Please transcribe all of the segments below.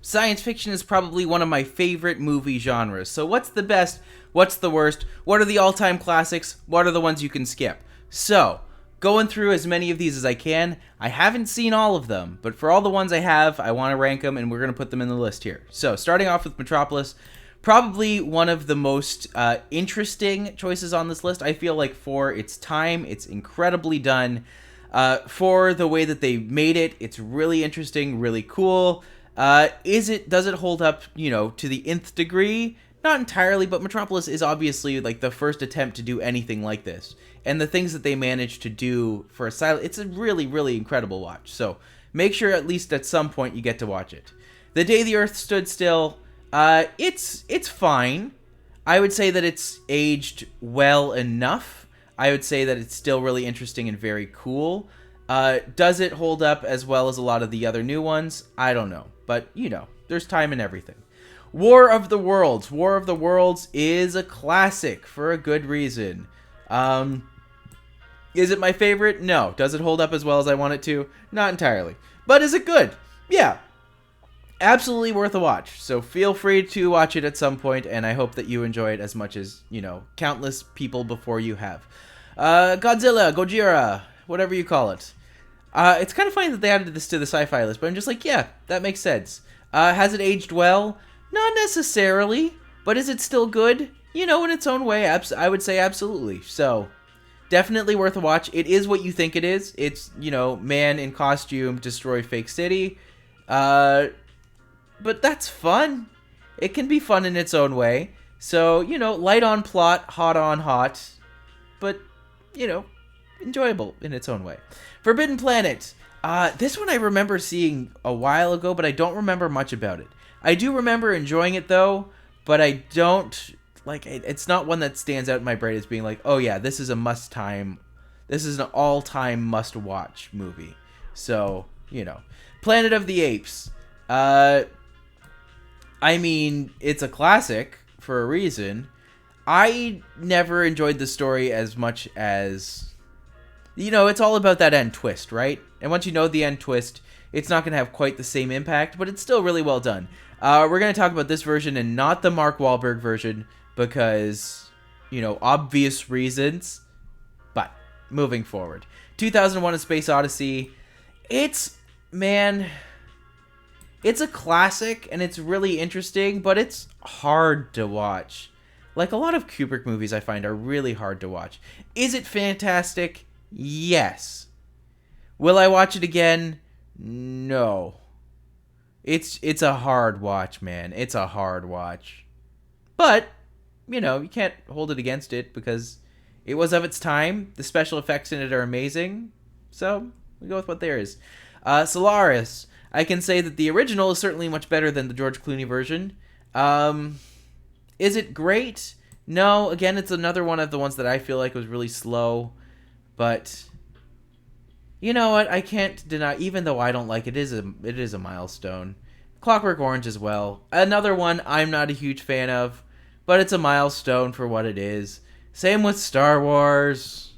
Science fiction is probably one of my favorite movie genres. So what's the best? What's the worst? What are the all-time classics? What are the ones you can skip? So, going through as many of these as I can. I haven't seen all of them, but for all the ones I have, I want to rank them, and we're going to put them in the list here. So, starting off with Metropolis, probably one of the most interesting choices on this list. I feel like for its time, it's incredibly done. For the way that they made it, it's really interesting, really cool. Does it hold up, to the nth degree? Not entirely, but Metropolis is obviously like the first attempt to do anything like this. And the things that they managed to do for a silent, it's a really, really incredible watch. So make sure at least at some point you get to watch it. The Day the Earth Stood Still, it's fine. I would say that it's aged well enough. I would say that it's still really interesting and very cool. Does it hold up as well as a lot of the other new ones? I don't know. But, there's time and everything. War of the Worlds. War of the Worlds is a classic for a good reason. Is it my favorite? No. Does it hold up as well as I want it to? Not entirely. But is it good? Yeah. Absolutely worth a watch. So feel free to watch it at some point, and I hope that you enjoy it as much as, countless people before you have. Godzilla, Gojira, whatever you call it. It's kind of funny that they added this to the sci-fi list, but I'm just like, yeah, that makes sense. Has it aged well? Not necessarily, but is it still good? In its own way, I would say absolutely. So, definitely worth a watch. It is what you think it is. It's, man in costume, destroy fake city. But that's fun. It can be fun in its own way. So, light on plot, hot on hot. But, enjoyable in its own way. Forbidden Planet. This one I remember seeing a while ago, but I don't remember much about it. I do remember enjoying it, though, but I don't, it's not one that stands out in my brain as being like, oh yeah, this is a must-time, this is an all-time must-watch movie. So, Planet of the Apes. It's a classic for a reason. I never enjoyed the story as much as... it's all about that end twist, right? And once you know the end twist, it's not going to have quite the same impact, but it's still really well done. We're going to talk about this version and not the Mark Wahlberg version because, obvious reasons. But, moving forward. 2001: A Space Odyssey. It's a classic and it's really interesting, but it's hard to watch. Like a lot of Kubrick movies I find are really hard to watch. Is it fantastic? Yes. Will I watch it again? No. It's a hard watch, man. It's a hard watch. But, you can't hold it against it because it was of its time. The special effects in it are amazing. So, we go with what there is. Solaris. I can say that the original is certainly much better than the George Clooney version. Is it great? No. Again, it's another one of the ones that I feel like was really slow. But you know what? I can't deny, even though I don't like it, it is a milestone. Clockwork Orange as well. Another one I'm not a huge fan of, but it's a milestone for what it is. Same with Star Wars.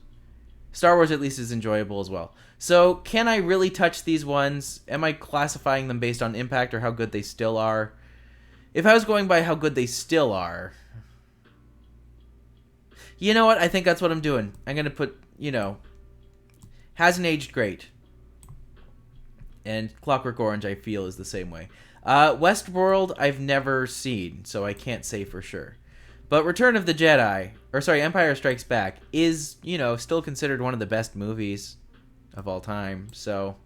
Star Wars at least is enjoyable as well. So, can I really touch these ones? Am I classifying them based on impact or how good they still are? If I was going by how good they still are... You know what? I think that's what I'm doing. I'm going to put, hasn't aged great. And Clockwork Orange, I feel, is the same way. Westworld, I've never seen, so I can't say for sure. But Return of the Jedi, Empire Strikes Back, is, still considered one of the best movies of all time. So,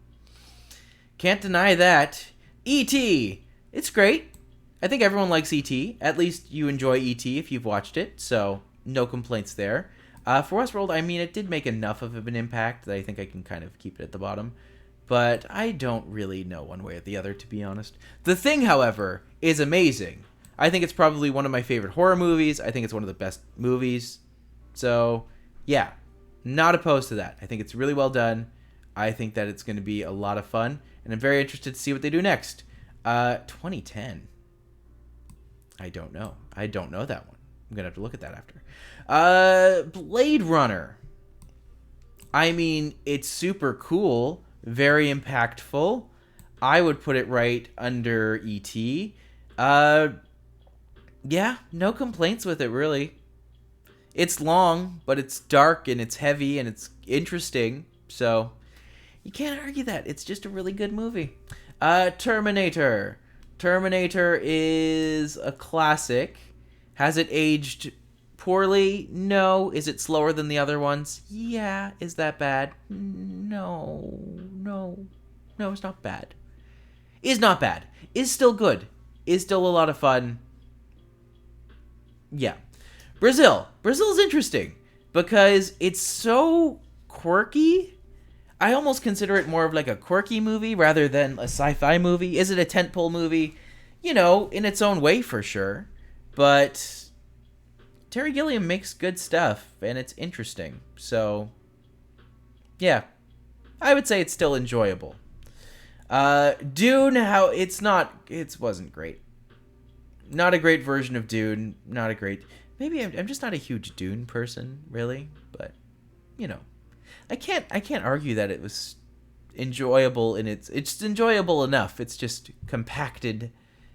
can't deny that. E.T. It's great. I think everyone likes E.T. At least you enjoy E.T. if you've watched it, so... No complaints there. For Westworld, it did make enough of an impact that I think I can kind of keep it at the bottom. But I don't really know one way or the other, to be honest. The Thing, however, is amazing. I think it's probably one of my favorite horror movies. I think it's one of the best movies. So, yeah. Not opposed to that. I think it's really well done. I think that it's going to be a lot of fun. And I'm very interested to see what they do next. 2010. I don't know. I don't know that one. I'm going to have to look at that after. Blade Runner. It's super cool. Very impactful. I would put it right under E.T. Yeah, no complaints with it, really. It's long, but it's dark and it's heavy and it's interesting. So you can't argue that. It's just a really good movie. Terminator. Terminator is a classic. Has it aged poorly? No. Is it slower than the other ones? Yeah. Is that bad? No. No, it's not bad. Is not bad. Is still good. Is still a lot of fun. Yeah. Brazil. Brazil's interesting because it's so quirky. I almost consider it more of like a quirky movie rather than a sci-fi movie. Is it a tentpole movie? You know, in its own way for sure. But Terry Gilliam makes good stuff and it's interesting. So, yeah. I would say it's still enjoyable. Dune, it wasn't great. Not a great version of Dune. Not a great... Maybe I'm just not a huge Dune person, really. But, you know. I can't argue that it was enjoyable it's enjoyable enough. It's just compacted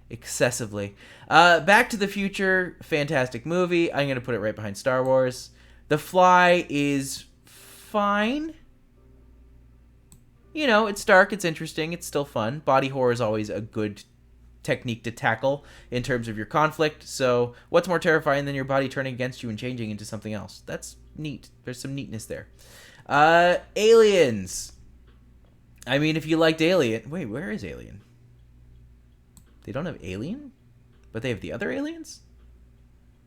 excessively. Back to the Future, fantastic movie. I'm going to put it right behind Star Wars. The Fly is fine. You know, it's dark, it's interesting, it's still fun. Body horror is always a good technique to tackle in terms of your conflict. So what's more terrifying than your body turning against you and changing into something else? That's neat. There's some neatness there. Aliens. I mean, if you liked Alien... Wait, where is Alien? They don't have Alien? But they have the other aliens?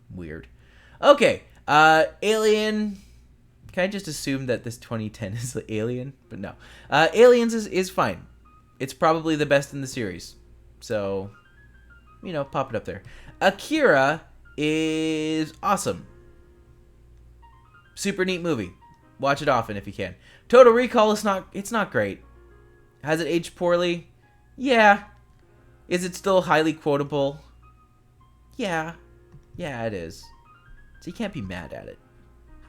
Weird. Okay. Alien... Can I just assume that this 2010 is Alien? But no. Aliens is fine. It's probably the best in the series. So, you know, pop it up there. Akira is awesome. Super neat movie. Watch it often if you can. Total Recall is not great. Has it aged poorly? Yeah. Is it still highly quotable? Yeah. Yeah, it is. So you can't be mad at it.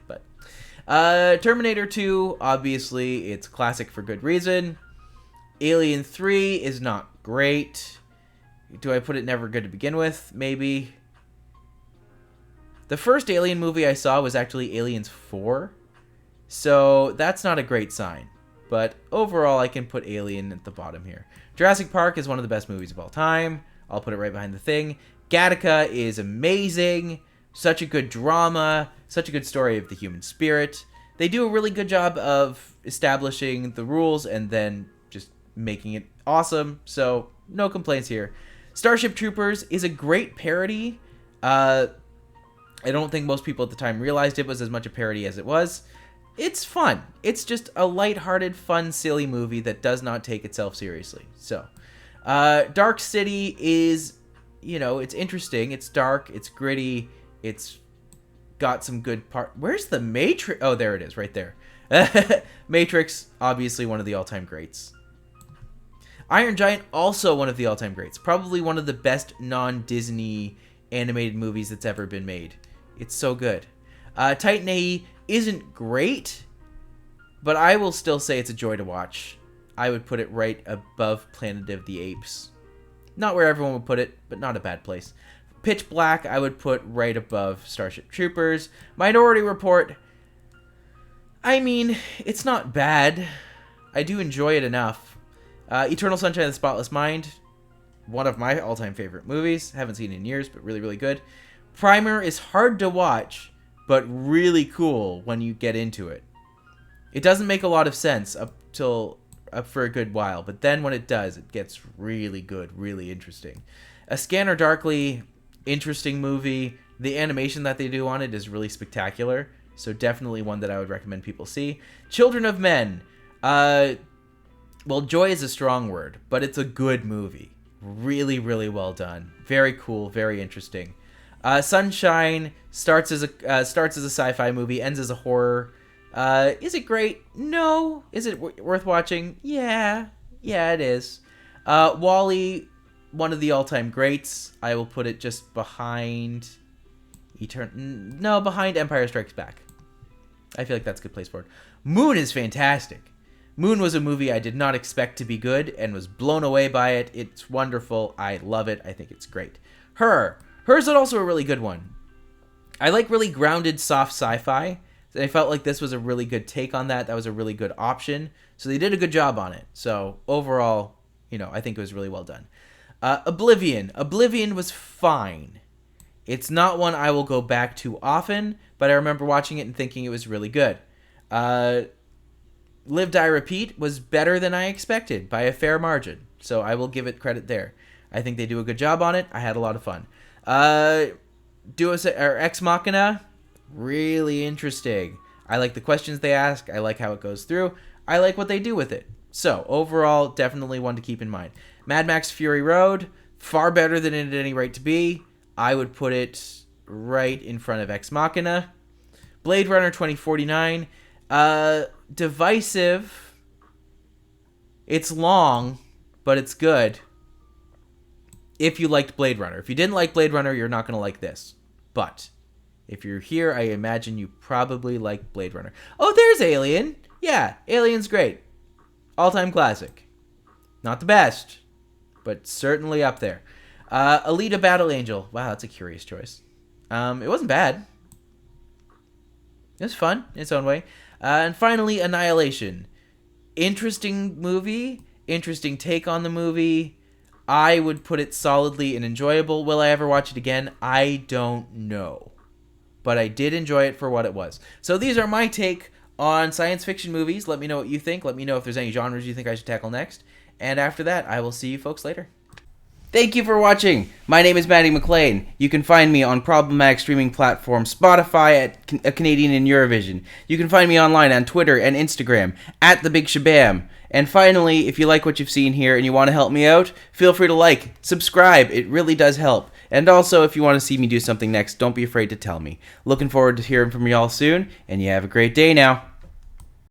But Terminator 2, obviously, it's classic for good reason. Alien 3 is not great. Do I put it never good to begin with? Maybe. The first Alien movie I saw was actually Aliens 4. So that's not a great sign. But overall, I can put Alien at the bottom here. Jurassic Park is one of the best movies of all time. I'll put it right behind The Thing. Gattaca is amazing. Such a good drama. Such a good story of the human spirit. They do a really good job of establishing the rules and then just making it awesome. So, no complaints here. Starship Troopers is a great parody. I don't think most people at the time realized it was as much a parody as it was. It's fun. It's just a lighthearted, fun, silly movie that does not take itself seriously. So, Dark City is, you know, it's interesting. It's dark. It's gritty. It's got some good part. Where's the Matrix? Oh, there it is, right there. Matrix, obviously one of the all-time greats. Iron Giant, also one of the all-time greats. Probably one of the best non-Disney animated movies that's ever been made. It's so good. Titan AE isn't great, but I will still say it's a joy to watch. I would put it right above Planet of the Apes. Not where everyone would put it, but not a bad place. Pitch Black, I would put right above Starship Troopers. Minority Report, I mean, it's not bad. I do enjoy it enough. Eternal Sunshine of the Spotless Mind, one of my all-time favorite movies. Haven't seen it in years, but really, really good. Primer is hard to watch, but really cool when you get into it. It doesn't make a lot of sense up for a good while, but then when it does, it gets really good, really interesting. A Scanner Darkly, interesting movie. The animation that they do on it is really spectacular, so definitely one that I would recommend people see. Children of Men. Well, joy is a strong word, but it's a good movie. Really, really well done. Very cool, very interesting. Sunshine starts as a sci-fi movie, ends as a horror. Is it great? No. Is it worth watching? Yeah. Yeah, it is. WALL-E, one of the all-time greats. I will put it just behind behind Empire Strikes Back. I feel like that's a good place for it. Moon is fantastic. Moon was a movie I did not expect to be good and was blown away by it. It's wonderful. I love it. I think it's great. Her's also a really good one. I like really grounded, soft sci-fi. I felt like this was a really good take on that. That was a really good option. So they did a good job on it. So overall, I think it was really well done. Oblivion. Oblivion was fine. It's not one I will go back to often, but I remember watching it and thinking it was really good. Live, Die, Repeat was better than I expected by a fair margin. So I will give it credit there. I think they do a good job on it. I had a lot of fun. Ex Machina, really interesting. I like the questions they ask. I like how it goes through. I like what they do with it. So overall, definitely one to keep in mind. Mad Max Fury Road, far better than it had any right to be. I would put it right in front of Ex Machina. Blade Runner 2049, divisive. It's long, but it's good. If you liked Blade Runner. If you didn't like Blade Runner, you're not going to like this. But if you're here, I imagine you probably like Blade Runner. Oh, there's Alien. Yeah, Alien's great. All-time classic. Not the best, but certainly up there. Alita Battle Angel. Wow, that's a curious choice. It wasn't bad. It was fun in its own way. And finally, Annihilation. Interesting movie. Interesting take on the movie. I would put it solidly and enjoyable. Will I ever watch it again? I don't know. But I did enjoy it for what it was. So these are my take on science fiction movies. Let me know what you think. Let me know if there's any genres you think I should tackle next. And after that, I will see you folks later. Thank you for watching. My name is Matti McLean. You can find me on problematic streaming platform Spotify at A Canadian in Eurovision. You can find me online on Twitter and Instagram at The Big Shabam. And finally, if you like what you've seen here and you want to help me out, feel free to like, subscribe. It really does help. And also, if you want to see me do something next, don't be afraid to tell me. Looking forward to hearing from y'all soon, and you have a great day now.